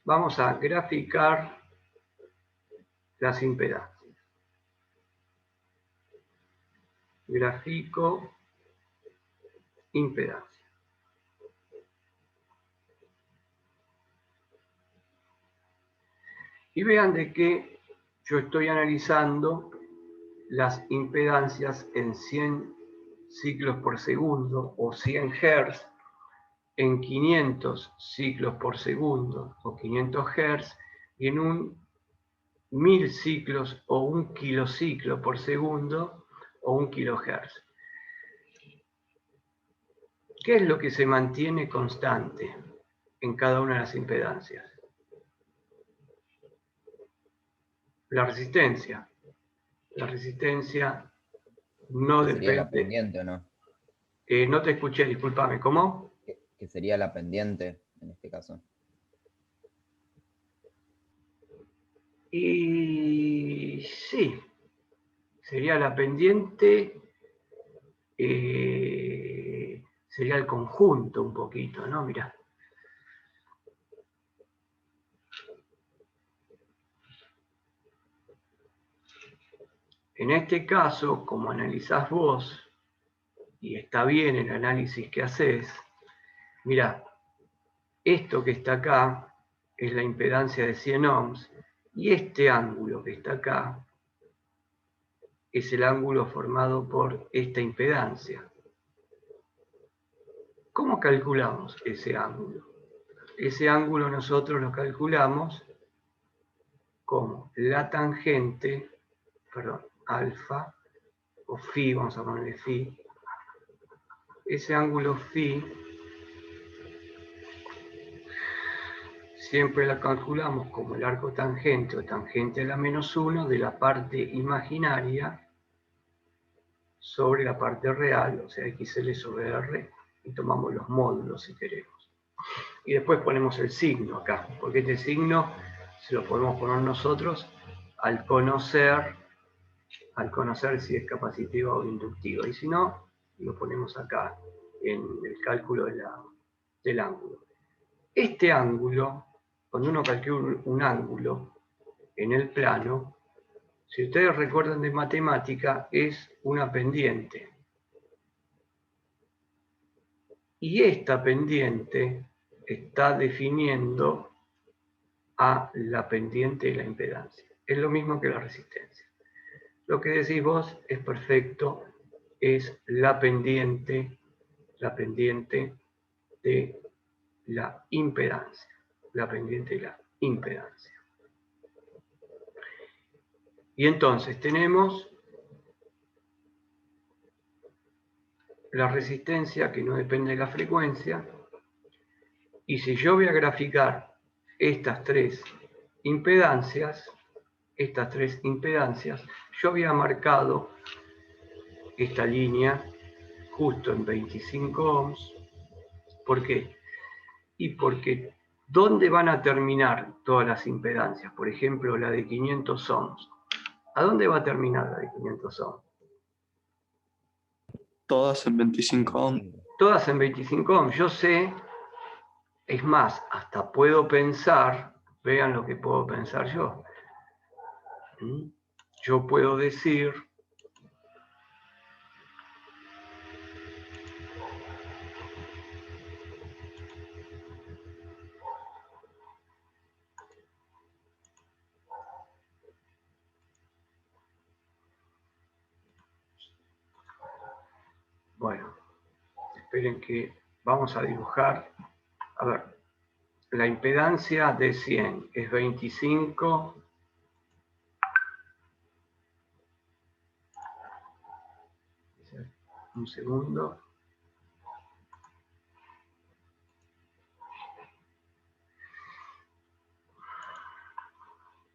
vamos a graficar las impedancias. Grafico impedancia. Y vean de que yo estoy analizando las impedancias en 100 ciclos por segundo o 100 Hz, en 500 ciclos por segundo o 500 Hz y en un 1000 ciclos o 1 kilociclo por segundo o 1 kilohertz. ¿Qué es lo que se mantiene constante en cada una de las impedancias? La resistencia. La resistencia no depende... ¿Sería la pendiente o no? No te escuché, discúlpame, ¿cómo? Que sería la pendiente en este caso. Y sí, sería la pendiente, sería el conjunto un poquito, ¿no? Mirá. En este caso, como analizás vos, y está bien el análisis que haces, mirá, esto que está acá es la impedancia de 100 ohms, y este ángulo que está acá es el ángulo formado por esta impedancia. ¿Cómo calculamos ese ángulo? Ese ángulo nosotros lo calculamos como la tangente, perdón, alfa, o phi, vamos a ponerle phi. Ese ángulo phi siempre la calculamos como el arco tangente o tangente a la menos 1 de la parte imaginaria sobre la parte real, o sea, XL sobre R, y tomamos los módulos si queremos. Y después ponemos el signo acá, porque este signo se lo podemos poner nosotros al conocer si es capacitiva o inductiva. Y si no, lo ponemos acá en el cálculo del ángulo. Este ángulo, cuando uno calcula un ángulo en el plano, si ustedes recuerdan de matemática, es una pendiente. Y esta pendiente está definiendo a la pendiente de la impedancia. Es lo mismo que la resistencia. Lo que decís vos es perfecto, es la pendiente de la impedancia. La pendiente de la impedancia. Y entonces tenemos la resistencia que no depende de la frecuencia. Y si yo voy a graficar estas tres impedancias, yo había marcado esta línea justo en 25 ohms. ¿Por qué? Y porque ¿dónde van a terminar todas las impedancias? Por ejemplo, la de 500 ohms. ¿A dónde va a terminar la de 500 ohms? Todas en 25 ohms. Todas en 25 ohms. Yo sé, es más, hasta puedo pensar, vean lo que puedo pensar yo. Yo puedo decir bueno, esperen que vamos a dibujar. A ver, la impedancia de 100 es 25. Un segundo.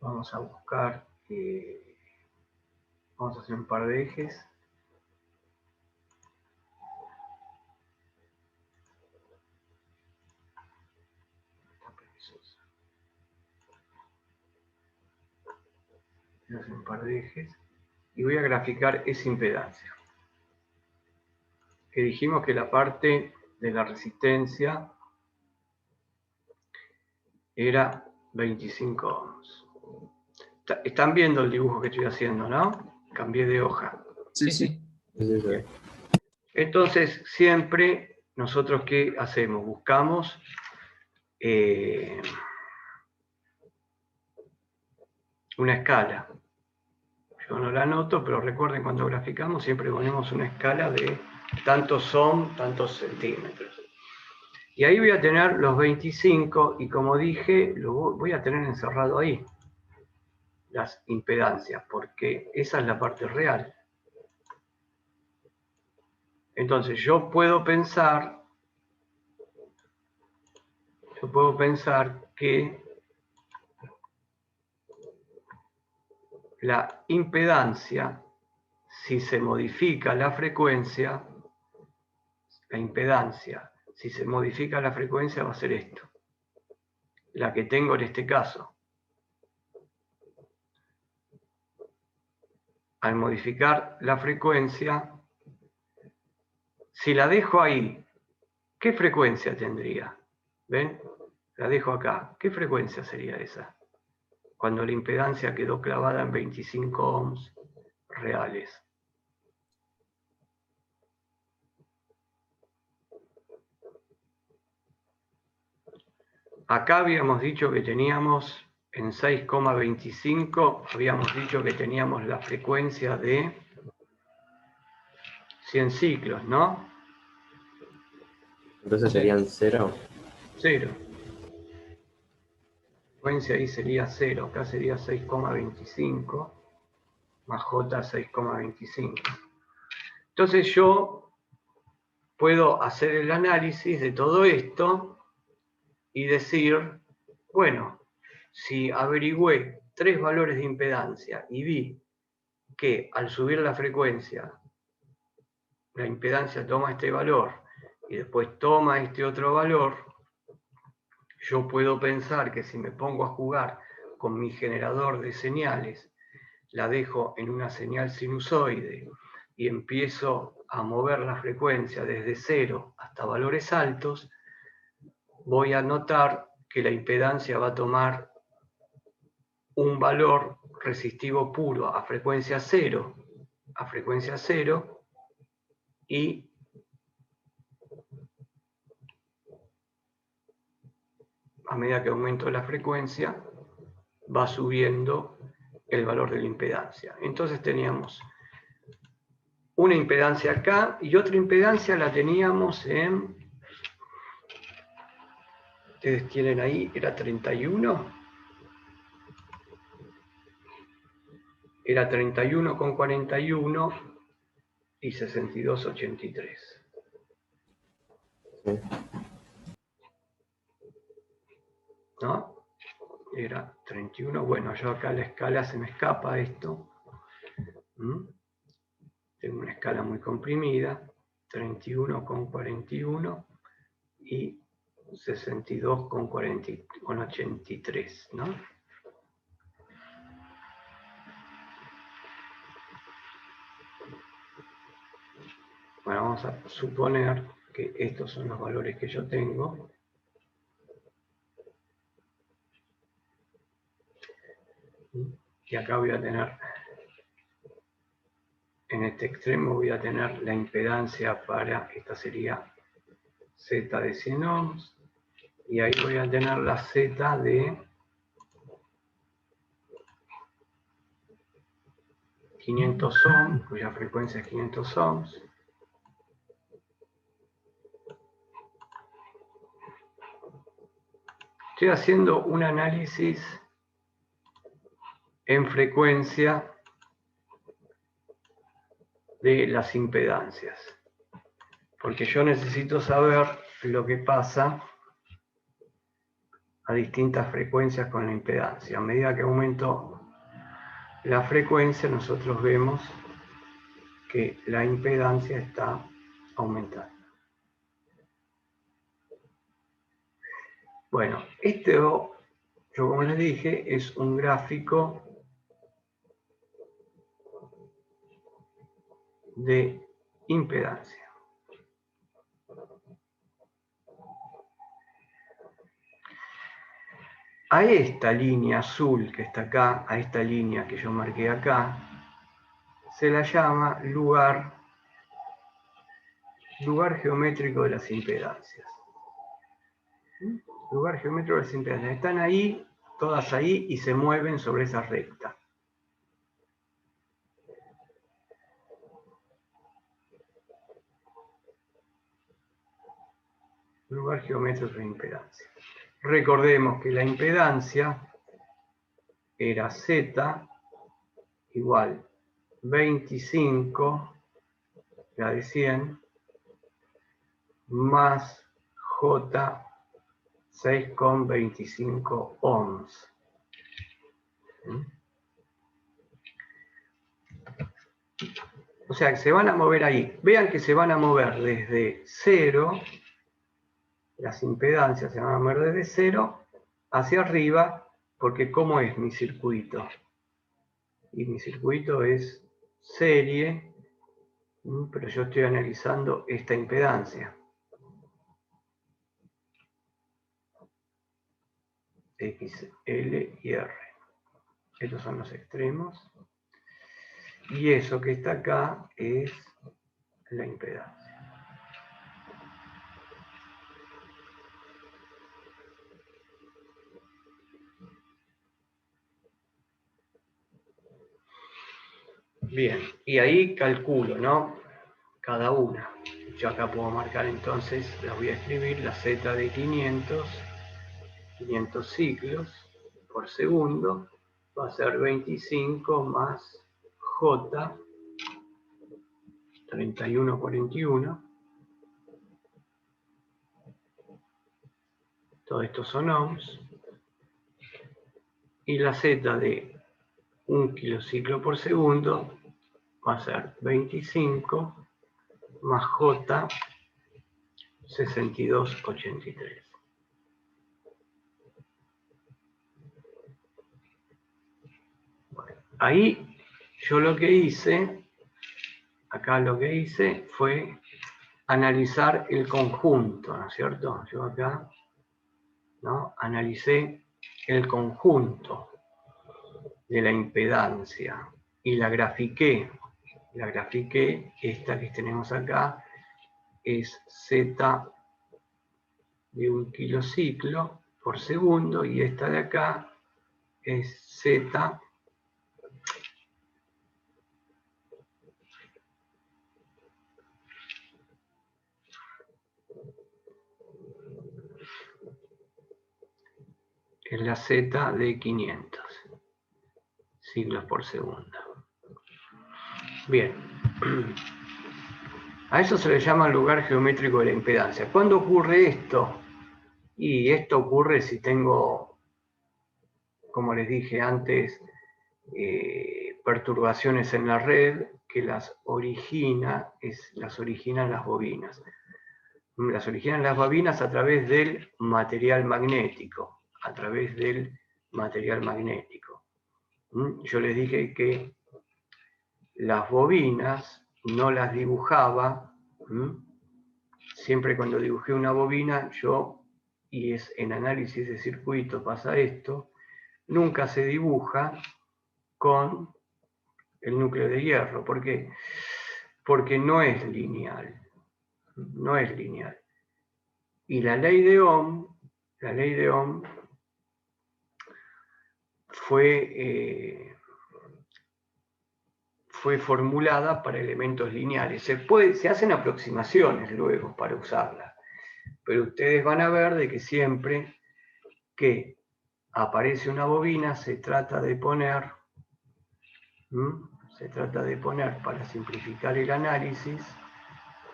Vamos a buscar, vamos a hacer un par de ejes. Voy a hacer un par de ejes y voy a graficar esa impedancia. Que dijimos que la parte de la resistencia era 25 ohms. Están viendo el dibujo que estoy haciendo, ¿no? Cambié de hoja. Sí, sí. Bien. Entonces, siempre nosotros, ¿qué hacemos? Buscamos una escala. Yo no la anoto, pero recuerden, cuando graficamos siempre ponemos una escala de tantos ohm, tantos centímetros. Y ahí voy a tener los 25, y como dije, lo voy a tener encerrado ahí, las impedancias, porque esa es la parte real. Entonces yo puedo pensar que la impedancia, si se modifica la frecuencia, si se modifica la frecuencia va a ser esto, la que tengo en este caso. Al modificar la frecuencia, si la dejo ahí, ¿qué frecuencia tendría? ¿Ven? La dejo acá. ¿Qué frecuencia sería esa? Cuando la impedancia quedó clavada en 25 ohms reales. Acá habíamos dicho que teníamos, en 6,25, habíamos dicho que teníamos la frecuencia de 100 ciclos, ¿no? Entonces serían 0. 0. La frecuencia ahí sería 0, acá sería 6,25, más J 6,25. Entonces yo puedo hacer el análisis de todo esto y decir, bueno, si averigüé 3 valores de impedancia y vi que al subir la frecuencia, la impedancia toma este valor y después toma este otro valor, yo puedo pensar que si me pongo a jugar con mi generador de señales, la dejo en una señal sinusoide y empiezo a mover la frecuencia desde 0 hasta valores altos, voy a notar que la impedancia va a tomar un valor resistivo puro a frecuencia 0, y a medida que aumento la frecuencia va subiendo el valor de la impedancia. Entonces teníamos una impedancia acá y otra impedancia la teníamos en, ustedes tienen ahí, era 31, era 31,41 y 62,83. Sí. ¿No? Era 31, bueno, yo acá la escala se me escapa esto. Tengo una escala muy comprimida, 31,41 y 62,83, ¿no? Bueno, vamos a suponer que estos son los valores que yo tengo. Y acá voy a tener, en este extremo voy a tener la impedancia para, esta sería Z de 100 ohms, y ahí voy a tener la Z de 500 ohms, cuya frecuencia es 500 ohms. Estoy haciendo un análisis en frecuencia de las impedancias, porque yo necesito saber lo que pasa a distintas frecuencias con la impedancia. A medida que aumento la frecuencia, nosotros vemos que la impedancia está aumentando. Bueno, yo como les dije, es un gráfico de impedancia. A esta línea azul que está acá, a esta línea que yo marqué acá, se la llama lugar geométrico de las impedancias. Lugar geométrico de las impedancias. Están ahí, todas ahí, y se mueven sobre esa recta. Lugar geométrico de impedancia. Recordemos que la impedancia era Z igual 25, la de 100, más J 6,25 ohms. O sea que se van a mover ahí. Vean que se van a mover desde 0, las impedancias se van a mover desde 0 hacia arriba, porque ¿cómo es mi circuito? Y mi circuito es serie, pero yo estoy analizando esta impedancia. X, L y R. Estos son los extremos. Y eso que está acá es la impedancia. Bien, y ahí calculo, ¿no? Cada una. Yo acá puedo marcar entonces, las voy a escribir, la Z de 500 ciclos por segundo, va a ser 25 más J, 3141. Todo esto son ohms. Y la Z de 1 kilociclo por segundo va a ser 25 más J 6283. Bueno, ahí yo lo que hice, acá lo que hice fue analizar el conjunto, ¿no es cierto? Yo acá, ¿no?, analicé el conjunto de la impedancia y la grafiqué. La grafiqué, esta que tenemos acá, es Z de 1 kilociclo por segundo, y esta de acá es Z es la Z de 500 ciclos por segundo. Bien, a eso se le llama lugar geométrico de la impedancia. ¿Cuándo ocurre esto? Y esto ocurre si tengo, como les dije antes, perturbaciones en la red que las originan las bobinas. Las originan las bobinas a través del material magnético. Yo les dije que las bobinas no las dibujaba. Siempre cuando dibujé una bobina, y es en análisis de circuito pasa esto, nunca se dibuja con el núcleo de hierro. ¿Por qué? Porque no es lineal. No es lineal. Y la ley de Ohm fue formulada para elementos lineales. Se hacen aproximaciones luego para usarla, pero ustedes van a ver de que siempre que aparece una bobina se trata de poner, para simplificar el análisis,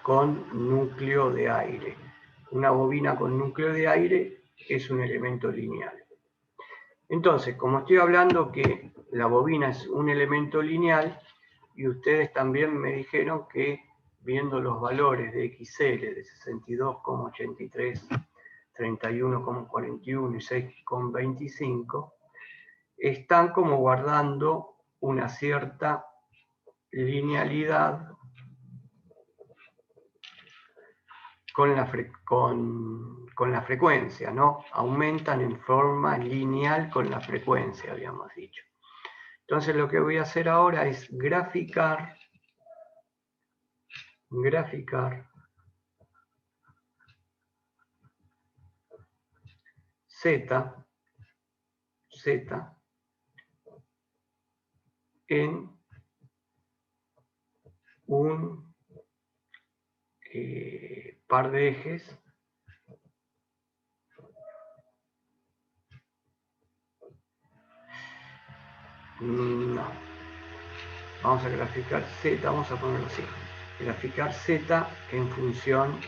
con núcleo de aire. Una bobina con núcleo de aire es un elemento lineal. Entonces, como estoy hablando que la bobina es un elemento lineal, y ustedes también me dijeron que viendo los valores de XL de 62,83, 31,41 y 6,25, están como guardando una cierta linealidad con con la frecuencia, ¿no? Aumentan en forma lineal con la frecuencia, habíamos dicho. Entonces lo que voy a hacer ahora es graficar Z en un par de ejes no. Vamos a graficar Z, vamos a ponerlo así. Graficar Z en función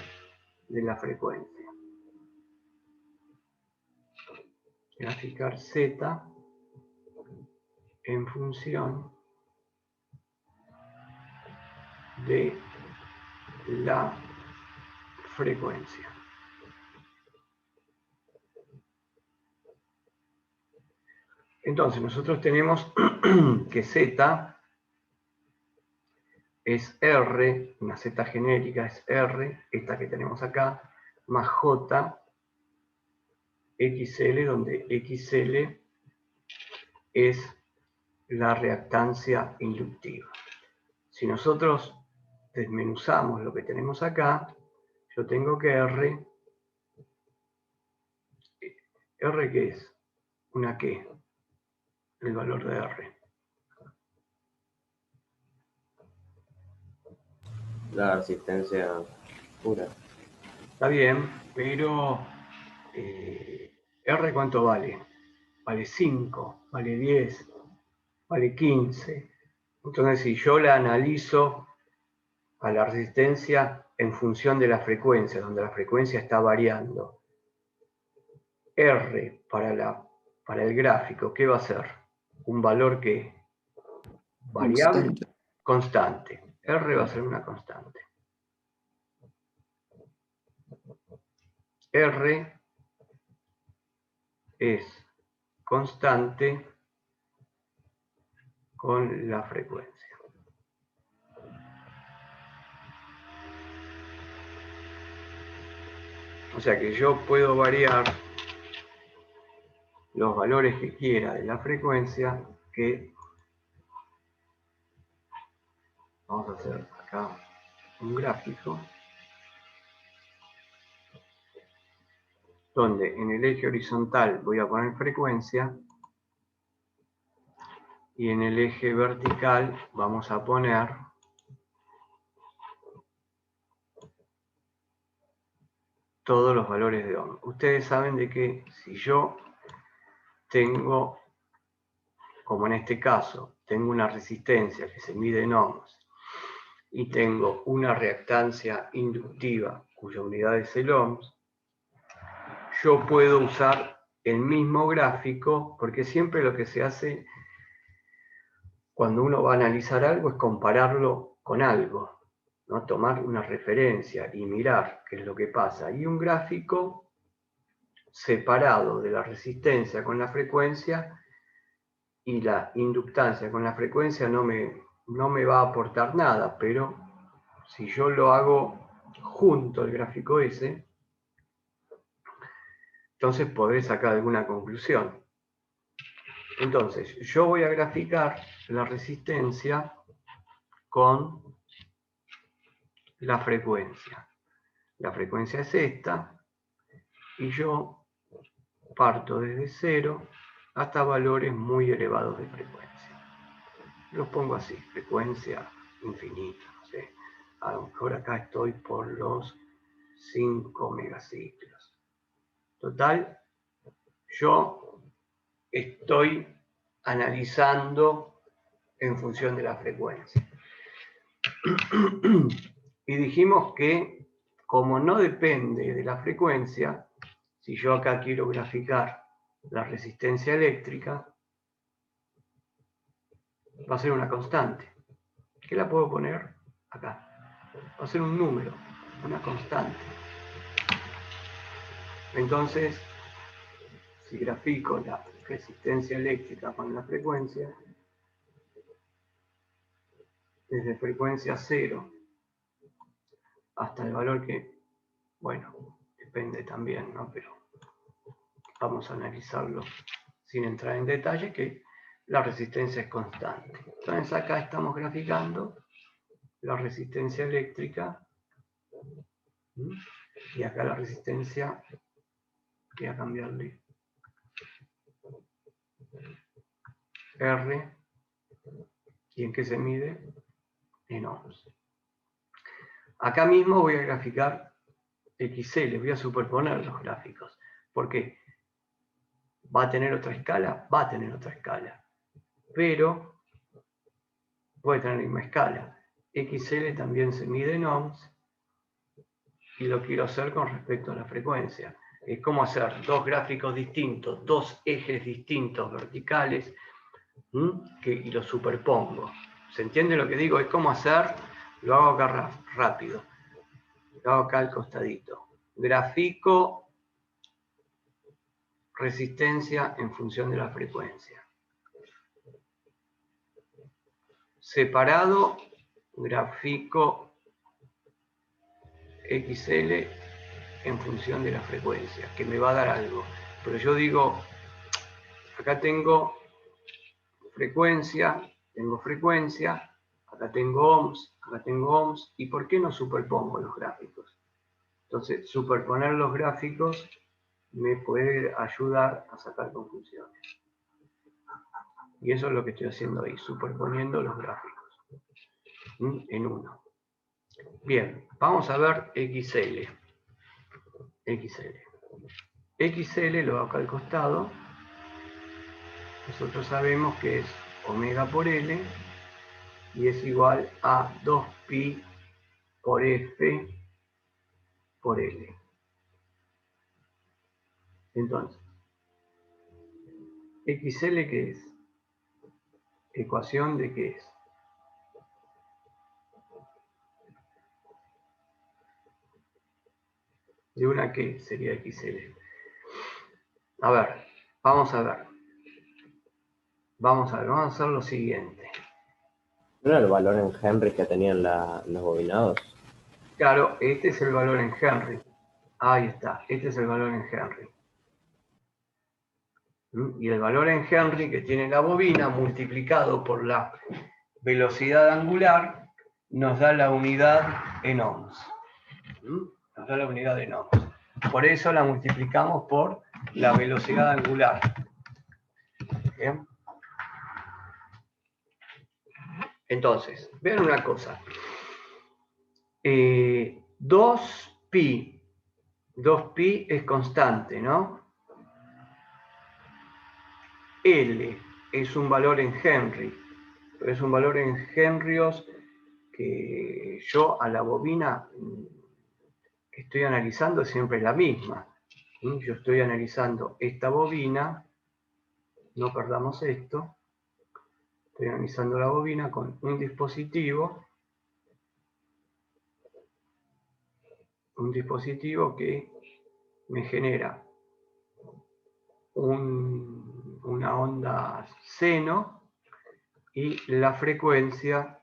de la frecuencia. Graficar Z en función de la frecuencia. Entonces nosotros tenemos que Z es R, una Z genérica es R, esta que tenemos acá, más J, XL, donde XL es la reactancia inductiva. Si nosotros desmenuzamos lo que tenemos acá, yo tengo que R ¿qué es? ¿Una qué? El valor de R. La resistencia pura. Está bien, pero R ¿cuánto vale? Vale 5, vale 10, vale 15. Entonces si yo la analizo a la resistencia en función de la frecuencia, donde la frecuencia está variando, R para el gráfico, ¿qué va a ser? Un valor que variable, constante. R va a ser una constante. R es constante con la frecuencia. O sea que yo puedo variar los valores que quiera de la frecuencia, que vamos a hacer acá un gráfico donde en el eje horizontal voy a poner frecuencia y en el eje vertical vamos a poner todos los valores de ohm. Ustedes saben de que si yo tengo, como en este caso, tengo una resistencia que se mide en ohms y tengo una reactancia inductiva cuya unidad es el ohms, yo puedo usar el mismo gráfico, porque siempre lo que se hace cuando uno va a analizar algo es compararlo con algo, ¿no? Tomar una referencia y mirar qué es lo que pasa. Y un gráfico separado de la resistencia con la frecuencia y la inductancia con la frecuencia no me va a aportar nada, pero si yo lo hago junto al gráfico ese, entonces podré sacar alguna conclusión. Entonces, yo voy a graficar la resistencia con la frecuencia. La frecuencia es esta, y yo parto desde 0 hasta valores muy elevados de frecuencia. Los pongo así, frecuencia infinita, no sé. A lo mejor acá estoy por los 5 megaciclos. Total, yo estoy analizando en función de la frecuencia. Y dijimos que, como no depende de la frecuencia, si yo acá quiero graficar la resistencia eléctrica, va a ser una constante. ¿Qué la puedo poner? Acá. Va a ser un número, una constante. Entonces, si grafico la resistencia eléctrica con la frecuencia, desde frecuencia 0 hasta el valor que, bueno, depende también, ¿no? Pero vamos a analizarlo sin entrar en detalle, que la resistencia es constante. Entonces acá estamos graficando la resistencia eléctrica, y acá la resistencia, voy a cambiarle R, ¿y en qué se mide? En ohms. Acá mismo voy a graficar XL, voy a superponer los gráficos. ¿Por qué? ¿Va a tener otra escala? Va a tener otra escala. Pero puede tener la misma escala. XL también se mide en ohms y lo quiero hacer con respecto a la frecuencia. Es como hacer dos gráficos distintos, dos ejes distintos verticales, y los superpongo. ¿Se entiende lo que digo? Es como hacer, lo hago acá rápido, lo hago acá al costadito. Grafico resistencia en función de la frecuencia. Separado, grafico XL en función de la frecuencia, que me va a dar algo. Pero yo digo, acá tengo frecuencia, acá tengo ohms, ¿y por qué no superpongo los gráficos? Entonces, superponer los gráficos me puede ayudar a sacar conclusiones. Y eso es lo que estoy haciendo ahí, superponiendo los gráficos en uno. Bien, vamos a ver XL. XL lo hago acá al costado. Nosotros sabemos que es omega por L y es igual a 2pi por F por L. Entonces, XL, ¿qué es? ¿Ecuación de qué es? De una que sería XL. A ver, vamos a ver. Vamos a hacer lo siguiente. ¿No era el valor en Henry que tenían los bobinados? Claro, este es el valor en Henry. Ahí está, este es el valor en Henry. Y el valor en Henry que tiene la bobina multiplicado por la velocidad angular nos da la unidad en ohms. Nos da la unidad en ohms. Por eso la multiplicamos por la velocidad angular. ¿Bien? Entonces, vean una cosa. 2pi es constante, ¿no? L es un valor en Henry, pero es un valor en henrios que yo a la bobina que estoy analizando siempre es la misma. Yo estoy analizando esta bobina, no perdamos esto, estoy analizando la bobina con un dispositivo que me genera una onda seno y la frecuencia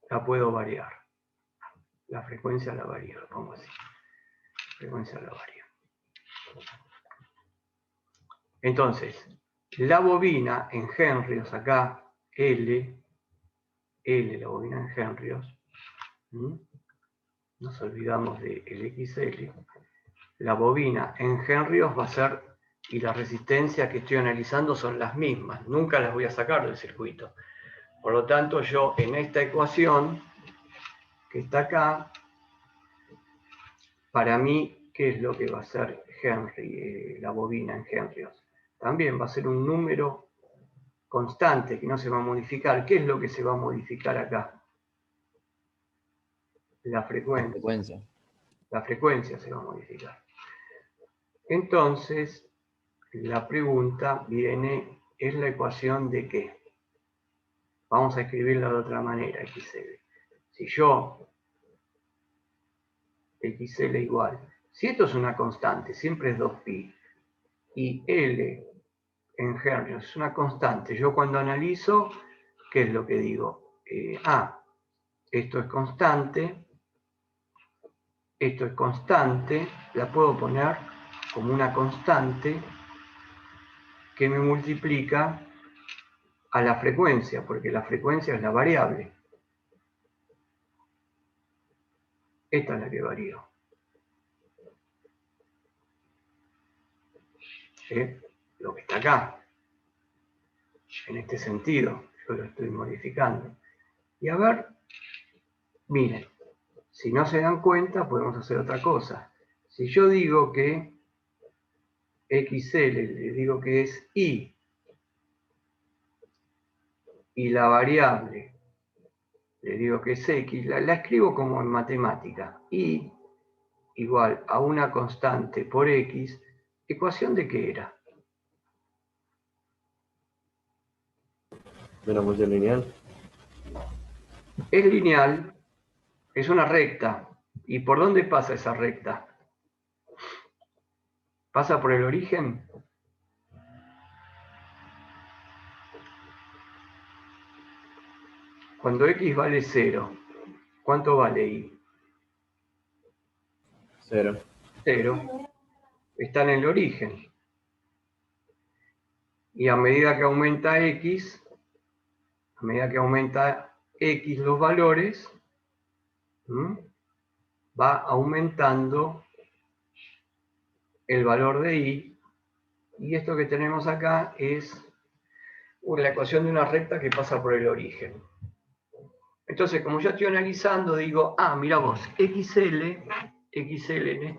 la puedo variar. La frecuencia la varío, lo pongo así. La frecuencia la varío. Entonces, la bobina en henrios acá, L, la bobina en henrios, nos olvidamos de el XL, la bobina en henrios va a ser, y la resistencia que estoy analizando son las mismas, nunca las voy a sacar del circuito. Por lo tanto, yo en esta ecuación que está acá, para mí, ¿qué es lo que va a ser Henry, la bobina en henrios? También va a ser un número constante que no se va a modificar. ¿Qué es lo que se va a modificar acá? La frecuencia. La frecuencia se va a modificar. Entonces, la pregunta viene, ¿es la ecuación de qué? Vamos a escribirla de otra manera, XL. Si yo, XL igual, si esto es una constante, siempre es 2pi, y L en henrios es una constante, yo cuando analizo, ¿qué es lo que digo? Esto es constante, esto es constante, la puedo poner como una constante que me multiplica a la frecuencia, porque la frecuencia es la variable. Esta es la que varío. ¿Sí? Lo que está acá. En este sentido, yo lo estoy modificando. Y a ver, miren, si no se dan cuenta, podemos hacer otra cosa. Si yo digo que XL, le digo que es Y, y la variable, le digo que es X, la escribo como en matemática. Y igual a una constante por X, ¿ecuación de qué era? ¿De una función lineal? Es lineal, es una recta. ¿Y por dónde pasa esa recta? ¿Pasa por el origen? Cuando X vale 0, ¿cuánto vale Y? 0. 0. Está en el origen. Y a medida que aumenta X, a medida que aumenta X los valores, va aumentando el valor de Y. Y esto que tenemos acá es la ecuación de una recta que pasa por el origen. Entonces, como ya estoy analizando, digo, mira vos, XL en este